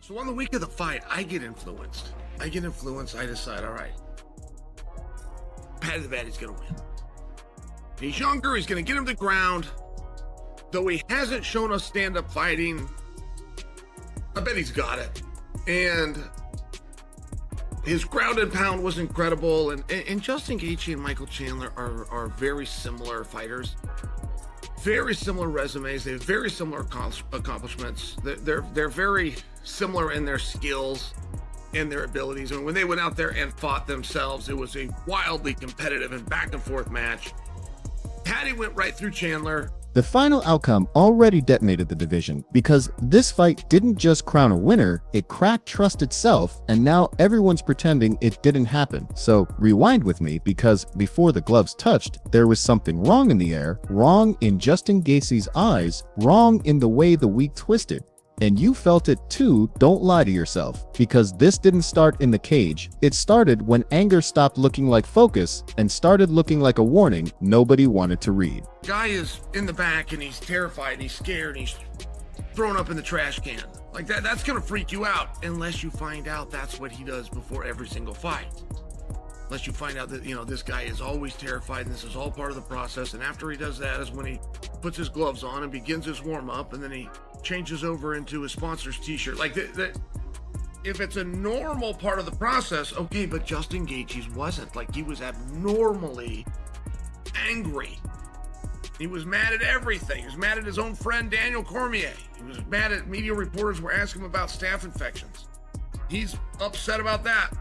So on the week of the fight, I get influenced. I decide, all right, Paddy the Baddy's gonna win. He's younger, he's gonna get him to the ground. Though he hasn't shown us stand-up fighting, I bet he's got it. And his ground and pound was incredible. And Justin Gaethje and Michael Chandler are very similar fighters. Very similar resumes. They have very similar accomplishments. They're very similar in their skills and their abilities. And when they went out there and fought themselves, it was a wildly competitive and back and forth match. Paddy went right through Chandler. The final outcome already detonated the division because this fight didn't just crown a winner, it cracked trust itself, and now everyone's pretending it didn't happen. So rewind with me, because before the gloves touched, there was something wrong in the air, wrong in Justin Gaethje's eyes, wrong in the way the week twisted. And you felt it too. Don't lie to yourself, because this didn't start in the cage. It started when anger stopped looking like focus and started looking like a warning nobody wanted to read. Guy is in the back and he's terrified and he's scared and he's thrown up in the trash can. Like that's gonna freak you out unless you find out that's what he does before every single fight. Unless you find out that, this guy is always terrified and this is all part of the process. And after he does that is when he puts his gloves on and begins his warm-up, and then he changes over into his sponsor's t-shirt. Like if it's a normal part of the process, okay, but Justin Gaethje's wasn't. Like, he was abnormally angry. He was mad at everything. He was mad at his own friend Daniel Cormier. He was mad at media reporters were asking him about staph infections. He's upset about that.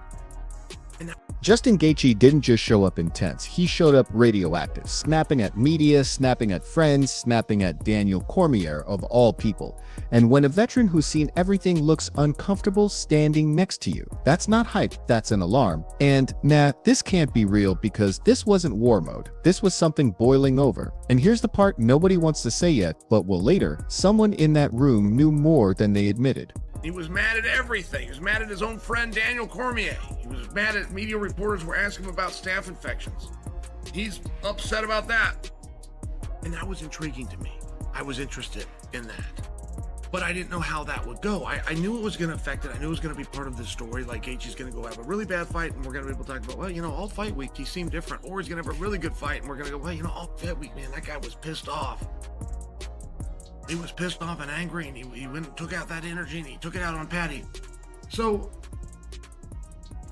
Justin Gaethje didn't just show up intense, he showed up radioactive, snapping at media, snapping at friends, snapping at Daniel Cormier of all people. And when a veteran who's seen everything looks uncomfortable standing next to you, that's not hype, that's an alarm. And nah, this can't be real, because this wasn't war mode. This was something boiling over. And here's the part nobody wants to say yet, but will later. Someone in that room knew more than they admitted. He was mad at everything. He was mad at his own friend Daniel Cormier. He was mad at media reporters were asking him about staph infections. He's upset about that. And that was intriguing to me. I was interested in that. But I didn't know how that would go. I knew it was going to affect it. I knew it was going to be part of the story. Like, Gaethje's going to go have a really bad fight, and we're going to be able to talk about, well, all fight week, he seemed different. Or he's going to have a really good fight, and we're going to go, well, all fight week, man, that guy was pissed off. He was pissed off and angry, and he went and took out that energy, and he took it out on Paddy. So,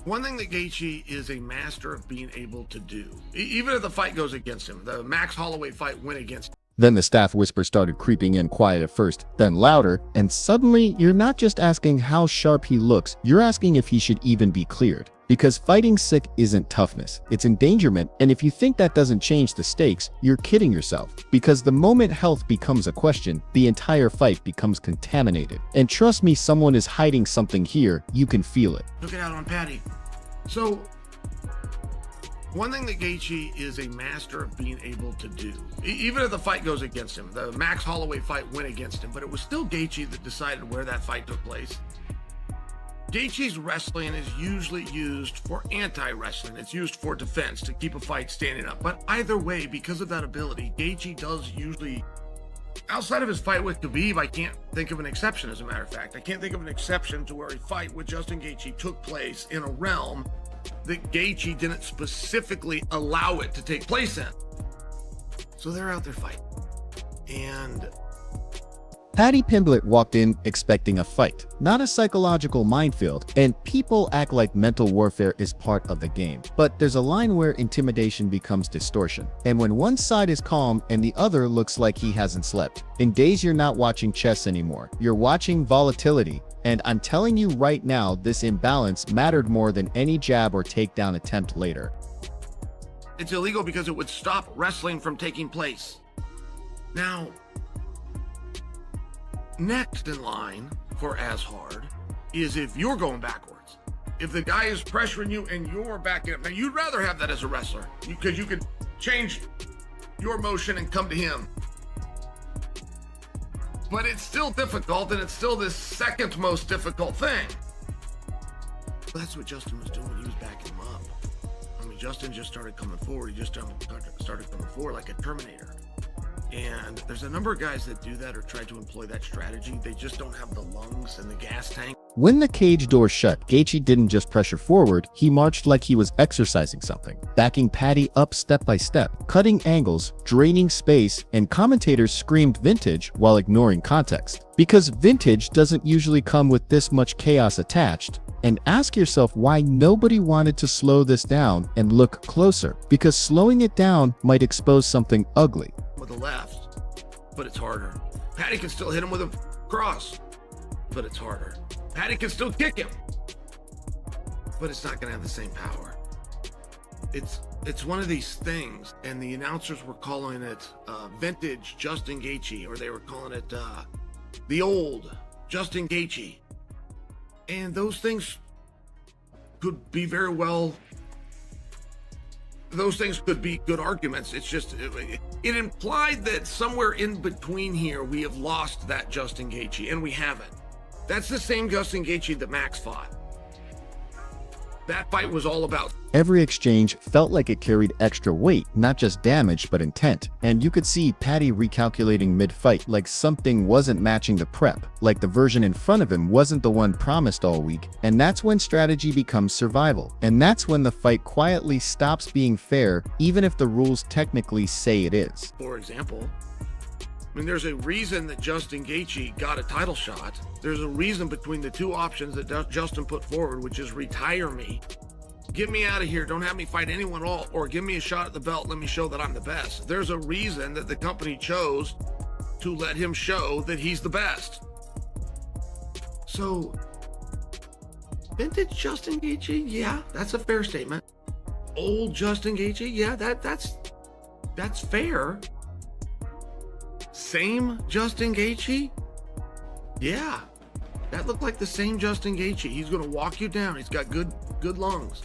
one thing that Gaethje is a master of being able to do, even if the fight goes against him, the Max Holloway fight went against him. Then the staff whisper started creeping in, quiet at first, then louder, and suddenly you're not just asking how sharp he looks, you're asking if he should even be cleared. Because fighting sick isn't toughness, it's endangerment, and if you think that doesn't change the stakes, you're kidding yourself. Because the moment health becomes a question, the entire fight becomes contaminated. And trust me, someone is hiding something here, you can feel it. Took it out on Paddy. So, one thing that Gaethje is a master of being able to do, even if the fight goes against him, the Max Holloway fight went against him, but it was still Gaethje that decided where that fight took place. Gaethje's wrestling is usually used for anti-wrestling. It's used for defense, to keep a fight standing up. But either way, because of that ability, Gaethje does usually, outside of his fight with Khabib, I can't think of an exception, as a matter of fact. I can't think of an exception to where a fight with Justin Gaethje took place in a realm that Gaethje didn't specifically allow it to take place in. So they're out there fighting. And Paddy Pimblett walked in expecting a fight, not a psychological minefield, and people act like mental warfare is part of the game. But there's a line where intimidation becomes distortion, and when one side is calm and the other looks like he hasn't slept. In days you're not watching chess anymore, you're watching volatility. And I'm telling you right now, this imbalance mattered more than any jab or takedown attempt later. It's illegal because it would stop wrestling from taking place. Now, next in line for as hard is if you're going backwards. If the guy is pressuring you and you're backing up. Now, you'd rather have that as a wrestler because you could change your motion and come to him. But it's still difficult, and it's still the second most difficult thing. That's what Justin was doing. He was backing him up. I mean, Justin just started coming forward. He just started coming forward like a Terminator. And there's a number of guys that do that or try to employ that strategy. They just don't have the lungs and the gas tank When the cage door shut, Gaethje didn't just pressure forward, he marched like he was exercising something, backing Paddy up step by step, cutting angles, draining space, and commentators screamed vintage while ignoring context. Because vintage doesn't usually come with this much chaos attached. And ask yourself why nobody wanted to slow this down and look closer, because slowing it down might expose something ugly. With the left, but it's harder. Paddy can still hit him with a cross, but it's harder. Paddy can still kick him, but it's not going to have the same power. It's one of these things, and the announcers were calling it vintage Justin Gaethje, or they were calling it the old Justin Gaethje. And those things could be very well, those things could be good arguments. It's just, it implied that somewhere in between here, we have lost that Justin Gaethje, and we haven't. That's the same Justin Gaethje that Max fought. That fight was all about. Every exchange felt like it carried extra weight, not just damage, but intent. And you could see Paddy recalculating mid-fight, like something wasn't matching the prep, like the version in front of him wasn't the one promised all week. And that's when strategy becomes survival. And that's when the fight quietly stops being fair, even if the rules technically say it is. For example, I mean, there's a reason that Justin Gaethje got a title shot. There's a reason between the two options that Justin put forward, which is retire me, get me out of here, don't have me fight anyone at all, or give me a shot at the belt, let me show that I'm the best. There's a reason that the company chose to let him show that he's the best. So, vintage Justin Gaethje, yeah, that's a fair statement. Old Justin Gaethje, yeah, that's fair. Same Justin Gaethje? Yeah, that looked like the same Justin Gaethje. He's going to walk you down. He's got good lungs.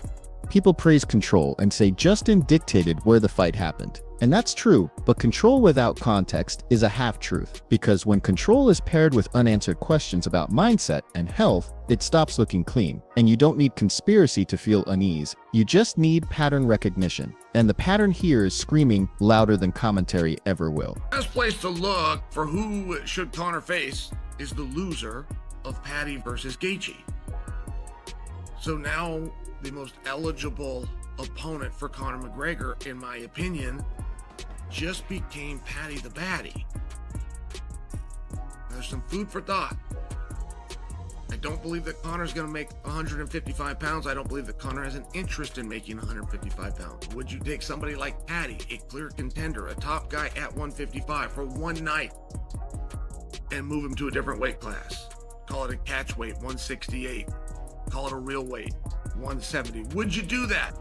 People praise control and say Justin dictated where the fight happened. And that's true, but control without context is a half-truth, because when control is paired with unanswered questions about mindset and health, it stops looking clean. And you don't need conspiracy to feel unease. You just need pattern recognition. And the pattern here is screaming louder than commentary ever will. The best place to look for who should Conor face is the loser of Paddy versus Gaethje. So now the most eligible opponent for Conor McGregor, in my opinion, just became Paddy the Baddy. There's some food for thought. I don't believe that Conor's going to make 155 pounds. I don't believe that Conor has an interest in making 155 pounds. Would you take somebody like Paddy, a clear contender, a top guy at 155 for one night, and move him to a different weight class? Call it a catch weight, 168. Call it a real weight, 170. Would you do that?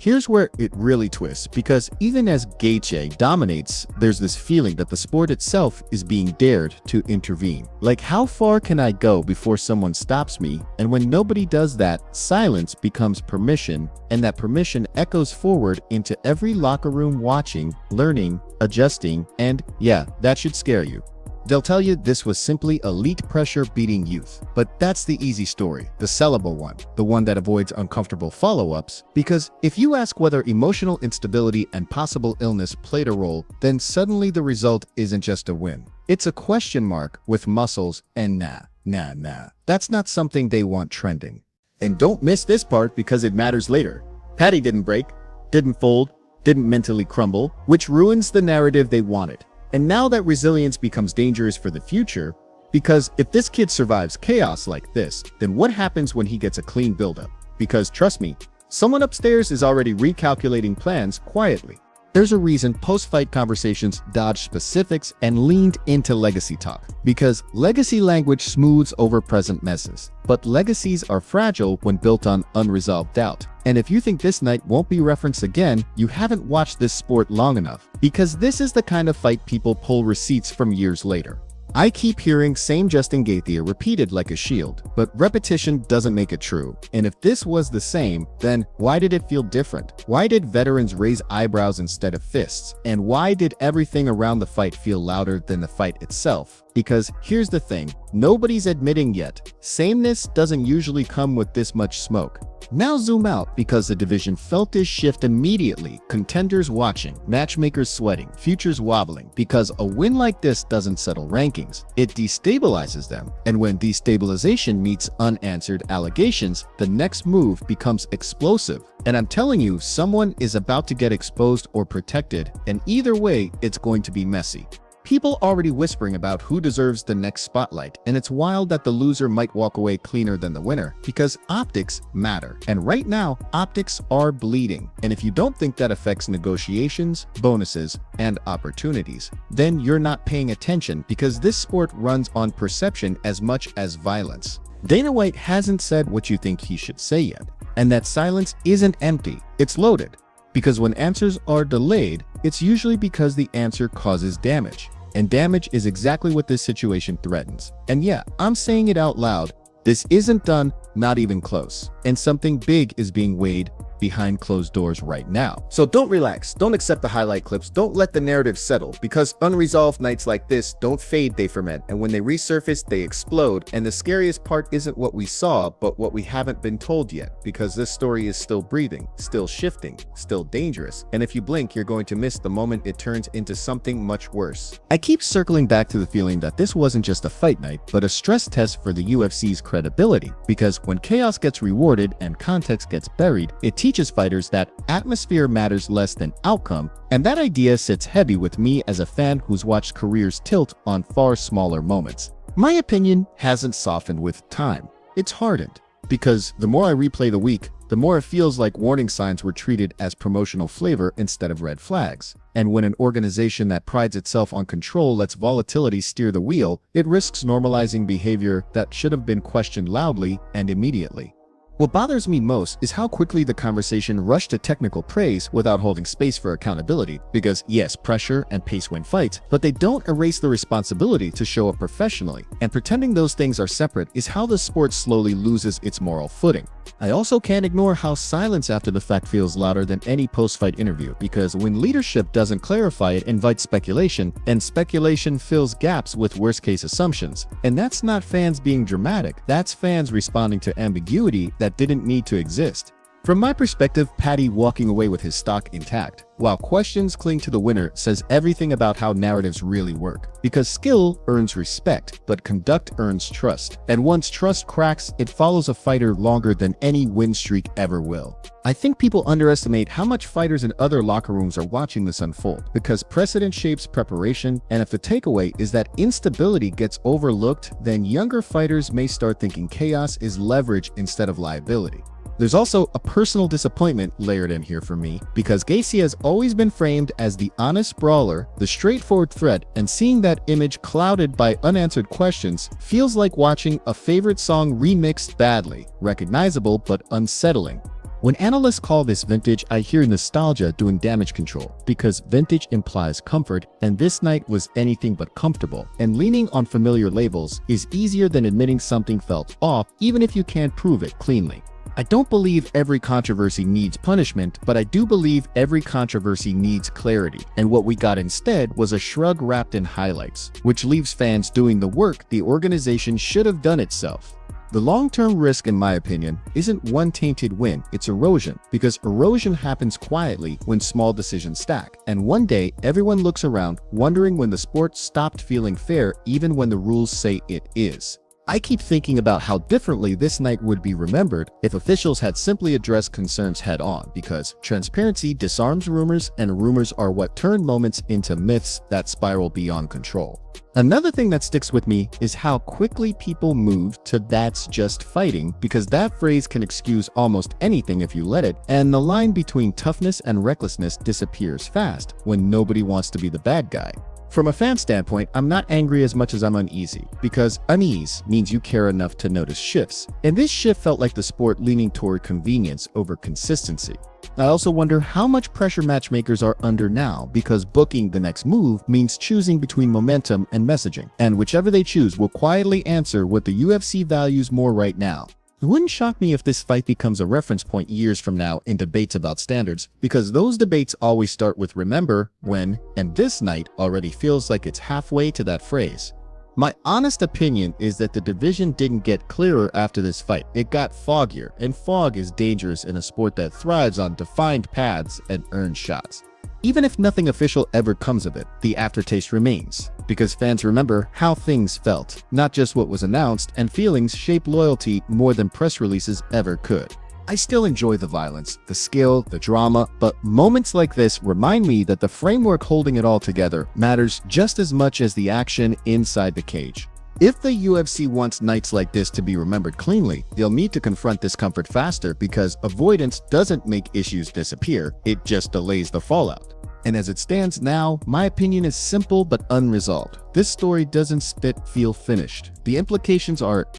Here's where it really twists, because even as Gaethje dominates, there's this feeling that the sport itself is being dared to intervene. Like, how far can I go before someone stops me? And when nobody does that, silence becomes permission, and that permission echoes forward into every locker room, watching, learning, adjusting, and yeah, that should scare you. They'll tell you this was simply elite pressure beating youth. But that's the easy story, the sellable one, the one that avoids uncomfortable follow-ups. Because if you ask whether emotional instability and possible illness played a role, then suddenly the result isn't just a win. It's a question mark with muscles and nah. That's not something they want trending. And don't miss this part, because it matters later. Paddy didn't break, didn't fold, didn't mentally crumble, which ruins the narrative they wanted. And now that resilience becomes dangerous for the future, because if this kid survives chaos like this, then what happens when he gets a clean buildup? Because trust me, someone upstairs is already recalculating plans quietly. There's a reason post-fight conversations dodged specifics and leaned into legacy talk, because legacy language smooths over present messes. But legacies are fragile when built on unresolved doubt. And if you think this night won't be referenced again, you haven't watched this sport long enough, because this is the kind of fight people pull receipts from years later. I keep hearing same Justin Gaethje repeated like a shield, but repetition doesn't make it true. And if this was the same, then why did it feel different? Why did veterans raise eyebrows instead of fists? And why did everything around the fight feel louder than the fight itself? Because here's the thing, nobody's admitting yet, sameness doesn't usually come with this much smoke. Now zoom out because the division felt this shift immediately. Contenders watching, matchmakers sweating, futures wobbling, because a win like this doesn't settle rankings. It destabilizes them. And when destabilization meets unanswered allegations, the next move becomes explosive. And I'm telling you, someone is about to get exposed or protected, and either way, it's going to be messy. People already whispering about who deserves the next spotlight, and it's wild that the loser might walk away cleaner than the winner, because optics matter. And right now, optics are bleeding. And if you don't think that affects negotiations, bonuses, and opportunities, then you're not paying attention, because this sport runs on perception as much as violence. Dana White hasn't said what you think he should say yet, and that silence isn't empty, it's loaded. Because when answers are delayed, it's usually because the answer causes damage. And damage is exactly what this situation threatens. And yeah, I'm saying it out loud. This isn't done, not even close. And something big is being weighed behind closed doors right now. So don't relax, don't accept the highlight clips, don't let the narrative settle, because unresolved nights like this don't fade, they ferment, and when they resurface, they explode. And the scariest part isn't what we saw, but what we haven't been told yet, because this story is still breathing, still shifting, still dangerous, and if you blink, you're going to miss the moment it turns into something much worse. I keep circling back to the feeling that this wasn't just a fight night, but a stress test for the UFC's credibility, because when chaos gets rewarded and context gets buried, it teaches fighters that atmosphere matters less than outcome, and that idea sits heavy with me as a fan who's watched careers tilt on far smaller moments. My opinion hasn't softened with time. It's hardened, because the more I replay the week, the more it feels like warning signs were treated as promotional flavor instead of red flags. And when an organization that prides itself on control lets volatility steer the wheel, it risks normalizing behavior that should have been questioned loudly and immediately. What bothers me most is how quickly the conversation rushed to technical praise without holding space for accountability, because yes, pressure and pace win fights, but they don't erase the responsibility to show up professionally, and pretending those things are separate is how the sport slowly loses its moral footing. I also can't ignore how silence after the fact feels louder than any post-fight interview, because when leadership doesn't clarify, it invites speculation, and speculation fills gaps with worst-case assumptions. And that's not fans being dramatic, that's fans responding to ambiguity that didn't need to exist. From my perspective, Paddy walking away with his stock intact, while questions cling to the winner, says everything about how narratives really work. Because skill earns respect, but conduct earns trust. And once trust cracks, it follows a fighter longer than any win streak ever will. I think people underestimate how much fighters in other locker rooms are watching this unfold, because precedent shapes preparation, and if the takeaway is that instability gets overlooked, then younger fighters may start thinking chaos is leverage instead of liability. There's also a personal disappointment layered in here for me, because Gaethje has always been framed as the honest brawler, the straightforward threat, and seeing that image clouded by unanswered questions feels like watching a favorite song remixed badly, recognizable but unsettling. When analysts call this vintage, I hear nostalgia doing damage control, because vintage implies comfort, and this night was anything but comfortable, and leaning on familiar labels is easier than admitting something felt off, even if you can't prove it cleanly. I don't believe every controversy needs punishment, but I do believe every controversy needs clarity, and what we got instead was a shrug wrapped in highlights, which leaves fans doing the work the organization should have done itself. The long-term risk, in my opinion, isn't one tainted win, it's erosion, because erosion happens quietly when small decisions stack, and one day everyone looks around wondering when the sport stopped feeling fair even when the rules say it is. I keep thinking about how differently this night would be remembered if officials had simply addressed concerns head-on, because transparency disarms rumors, and rumors are what turn moments into myths that spiral beyond control. Another thing that sticks with me is how quickly people move to "that's just fighting," because that phrase can excuse almost anything if you let it, and the line between toughness and recklessness disappears fast when nobody wants to be the bad guy. From a fan standpoint, I'm not angry as much as I'm uneasy, because unease means you care enough to notice shifts, and this shift felt like the sport leaning toward convenience over consistency. I also wonder how much pressure matchmakers are under now, because booking the next move means choosing between momentum and messaging, and whichever they choose will quietly answer what the UFC values more right now. It wouldn't shock me if this fight becomes a reference point years from now in debates about standards, because those debates always start with "remember when," and this night already feels like it's halfway to that phrase. My honest opinion is that the division didn't get clearer after this fight. It got foggier, and fog is dangerous in a sport that thrives on defined paths and earned shots. Even if nothing official ever comes of it, the aftertaste remains, because fans remember how things felt, not just what was announced, and feelings shape loyalty more than press releases ever could. I still enjoy the violence, the skill, the drama, but moments like this remind me that the framework holding it all together matters just as much as the action inside the cage. If the UFC wants nights like this to be remembered cleanly, they'll need to confront discomfort faster, because avoidance doesn't make issues disappear, it just delays the fallout. And as it stands now, my opinion is simple but unresolved. This story doesn't feel finished. The implications are